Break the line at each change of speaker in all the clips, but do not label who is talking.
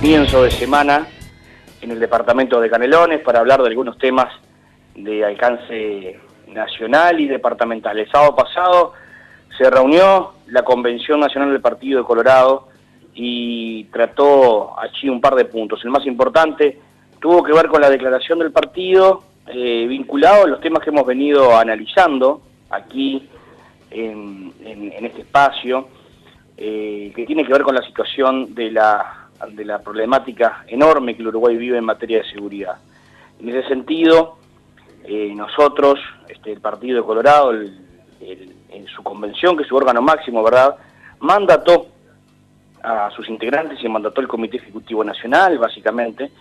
comienzo de semana en el departamento de Canelones para hablar de algunos temas de alcance nacional y departamental. El sábado pasado se reunió la Convención Nacional del Partido de Colorado y trató allí un par de puntos. El más importante tuvo que ver con la declaración del partido vinculado a los temas que hemos venido analizando aquí en este espacio, que tiene que ver con la situación de la problemática enorme que el Uruguay vive en materia de seguridad. En ese sentido, nosotros, el Partido de Colorado, en su convención, que es su órgano máximo, ¿verdad?, mandató a sus integrantes y mandató al Comité Ejecutivo Nacional, básicamente,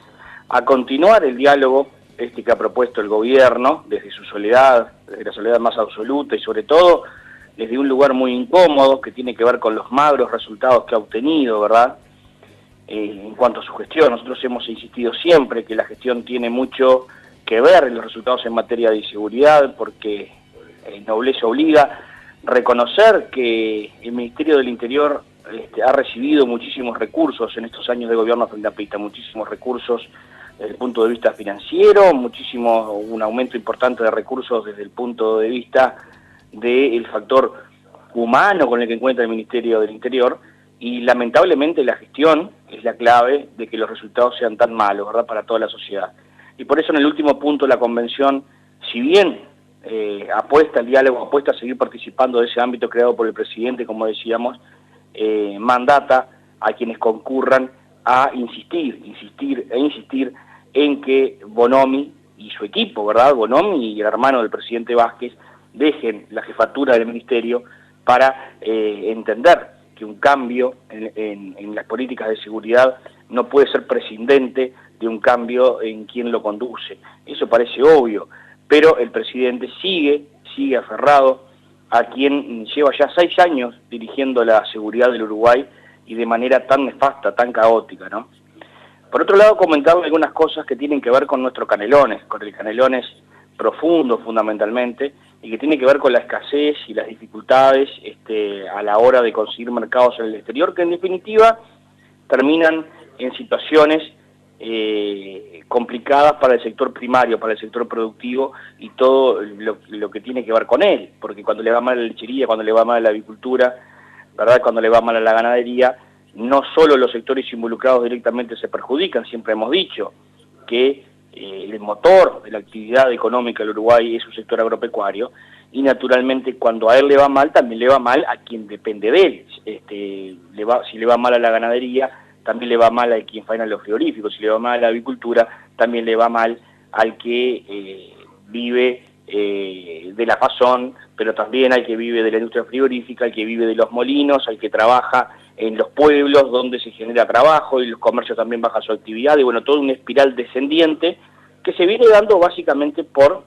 a continuar el diálogo que ha propuesto el gobierno desde su soledad, desde la soledad más absoluta y sobre todo desde un lugar muy incómodo que tiene que ver con los magros resultados que ha obtenido, ¿verdad?, en cuanto a su gestión. Nosotros hemos insistido siempre que la gestión tiene mucho que ver en los resultados en materia de inseguridad, porque nobleza obliga reconocer que el Ministerio del Interior ha recibido muchísimos recursos en estos años de gobierno frente a Pista, muchísimos recursos desde el punto de vista financiero, un aumento importante de recursos desde el punto de vista del factor humano con el que cuenta el Ministerio del Interior, y lamentablemente la gestión es la clave de que los resultados sean tan malos, ¿verdad?, para toda la sociedad. Y por eso en el último punto la Convención, si bien apuesta al diálogo, apuesta a seguir participando de ese ámbito creado por el presidente, como decíamos, mandata a quienes concurran a insistir en que Bonomi y su equipo, ¿verdad?, Bonomi y el hermano del presidente Vázquez, dejen la jefatura del ministerio para entender que un cambio en las políticas de seguridad no puede ser prescindente de un cambio en quien lo conduce. Eso parece obvio, pero el presidente sigue aferrado a quien lleva ya 6 años dirigiendo la seguridad del Uruguay y de manera tan nefasta, tan caótica, ¿no? Por otro lado, comentarle algunas cosas que tienen que ver con nuestro Canelones, con el Canelones profundo fundamentalmente, y que tiene que ver con la escasez y las dificultades a la hora de conseguir mercados en el exterior, que en definitiva terminan en situaciones complicadas para el sector primario, para el sector productivo y todo lo que tiene que ver con él, porque cuando le va mal a la lechería, cuando le va mal a la avicultura, ¿verdad?, cuando le va mal a la ganadería, no solo los sectores involucrados directamente se perjudican. Siempre hemos dicho que el motor de la actividad económica del Uruguay es su sector agropecuario, y naturalmente cuando a él le va mal, también le va mal a quien depende de él. Si le va mal a la ganadería, también le va mal a quien faena los frigoríficos. Si le va mal a la avicultura, también le va mal al que vive de la fazón, pero también al que vive de la industria frigorífica, al que vive de los molinos, al que trabaja en los pueblos donde se genera trabajo y los comercios también baja su actividad, y bueno, toda una espiral descendiente que se viene dando básicamente por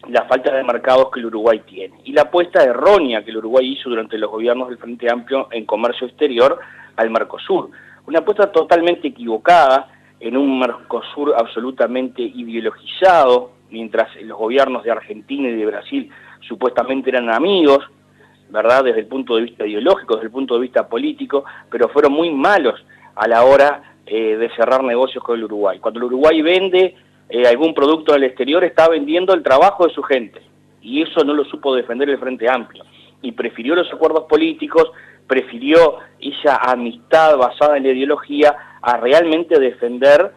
la falta de mercados que el Uruguay tiene y la apuesta errónea que el Uruguay hizo durante los gobiernos del Frente Amplio en comercio exterior al Mercosur. Una apuesta totalmente equivocada en un Mercosur absolutamente ideologizado, mientras los gobiernos de Argentina y de Brasil supuestamente eran amigos, ¿verdad?, desde el punto de vista ideológico, desde el punto de vista político, pero fueron muy malos a la hora de cerrar negocios con el Uruguay. Cuando el Uruguay vende algún producto al exterior, está vendiendo el trabajo de su gente, y eso no lo supo defender el Frente Amplio, y prefirió los acuerdos políticos, prefirió esa amistad basada en la ideología a realmente defender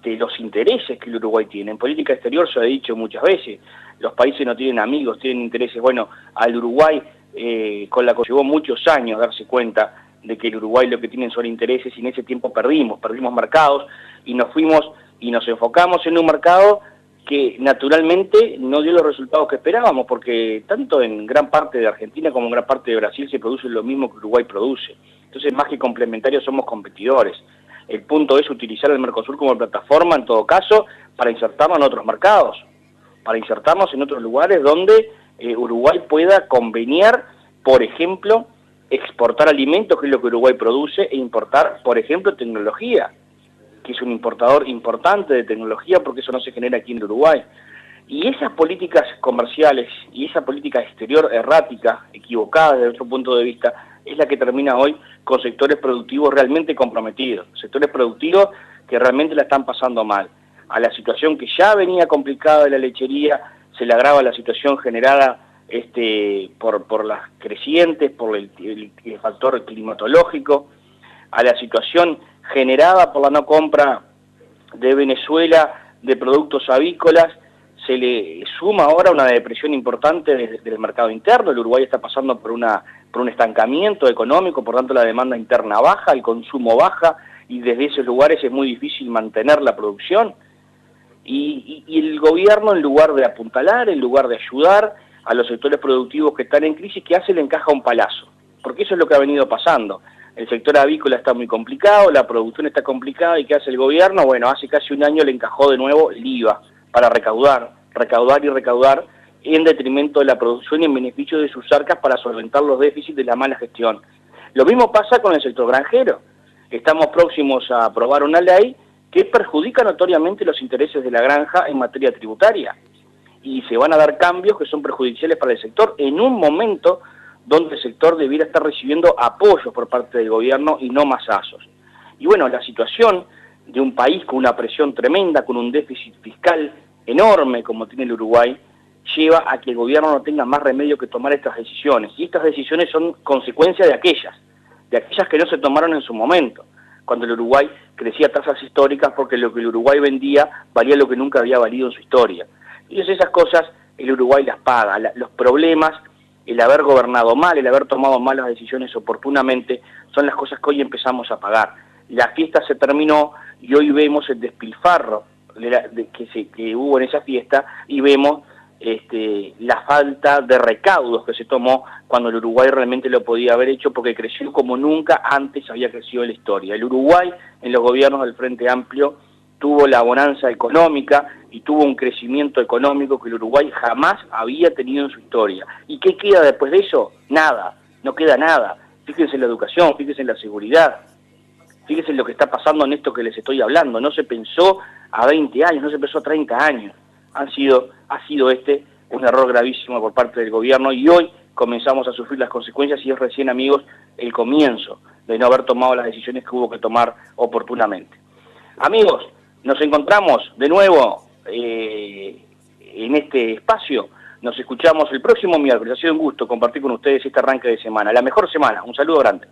los intereses que el Uruguay tiene. En política exterior se ha dicho muchas veces, los países no tienen amigos, tienen intereses. Bueno, al Uruguay con la que llevó muchos años darse cuenta de que el Uruguay lo que tienen son intereses, y en ese tiempo perdimos mercados, y nos enfocamos en un mercado que naturalmente no dio los resultados que esperábamos, porque tanto en gran parte de Argentina como en gran parte de Brasil se produce lo mismo que Uruguay produce. Entonces, más que complementarios, somos competidores. El punto es utilizar el Mercosur como plataforma, en todo caso, para insertarnos en otros mercados, para insertarnos en otros lugares donde Uruguay pueda conveniar, por ejemplo, exportar alimentos, que es lo que Uruguay produce, e importar, por ejemplo, tecnología, que es un importador importante de tecnología, porque eso no se genera aquí en Uruguay. Y esas políticas comerciales y esa política exterior errática, equivocada desde nuestro punto de vista, es la que termina hoy con sectores productivos realmente comprometidos, sectores productivos que realmente la están pasando mal. A la situación que ya venía complicada de la lechería se le agrava la situación generada por las crecientes, por el factor climatológico, a la situación generada por la no compra de Venezuela de productos avícolas, se le suma ahora una depresión importante del mercado interno. El Uruguay está pasando por un estancamiento económico, por tanto la demanda interna baja, el consumo baja, y desde esos lugares es muy difícil mantener la producción. Y el gobierno, en lugar de apuntalar, en lugar de ayudar a los sectores productivos que están en crisis, ¿qué hace? Le encaja un palazo, porque eso es lo que ha venido pasando. El sector avícola está muy complicado, la producción está complicada, ¿y qué hace el gobierno? Bueno, hace casi un año le encajó de nuevo el IVA para recaudar en detrimento de la producción y en beneficio de sus arcas para solventar los déficits de la mala gestión. Lo mismo pasa con el sector granjero. Estamos próximos a aprobar una ley que perjudica notoriamente los intereses de la granja en materia tributaria. Y se van a dar cambios que son perjudiciales para el sector en un momento donde el sector debiera estar recibiendo apoyos por parte del gobierno y no masazos. Y bueno, la situación de un país con una presión tremenda, con un déficit fiscal enorme como tiene el Uruguay, lleva a que el gobierno no tenga más remedio que tomar estas decisiones. Y estas decisiones son consecuencia de aquellas que no se tomaron en su momento, cuando el Uruguay crecía a tasas históricas porque lo que el Uruguay vendía valía lo que nunca había valido en su historia. Y esas cosas el Uruguay las paga, los problemas, el haber gobernado mal, el haber tomado malas decisiones oportunamente, son las cosas que hoy empezamos a pagar. La fiesta se terminó y hoy vemos el despilfarro que hubo en esa fiesta, y vemos la falta de recaudos que se tomó cuando el Uruguay realmente lo podía haber hecho, porque creció como nunca antes había crecido en la historia. El Uruguay, en los gobiernos del Frente Amplio, tuvo la bonanza económica y tuvo un crecimiento económico que el Uruguay jamás había tenido en su historia. ¿Y qué queda después de eso? Nada, no queda nada. Fíjense en la educación, fíjense en la seguridad, fíjense en lo que está pasando en esto que les estoy hablando. No se pensó a 20 años, no se pensó a 30 años. Ha sido un error gravísimo por parte del gobierno, y hoy comenzamos a sufrir las consecuencias, y es recién, amigos, el comienzo de no haber tomado las decisiones que hubo que tomar oportunamente. Amigos, nos encontramos de nuevo en este espacio. Nos escuchamos el próximo miércoles. Ha sido un gusto compartir con ustedes este arranque de semana. La mejor semana. Un saludo grande.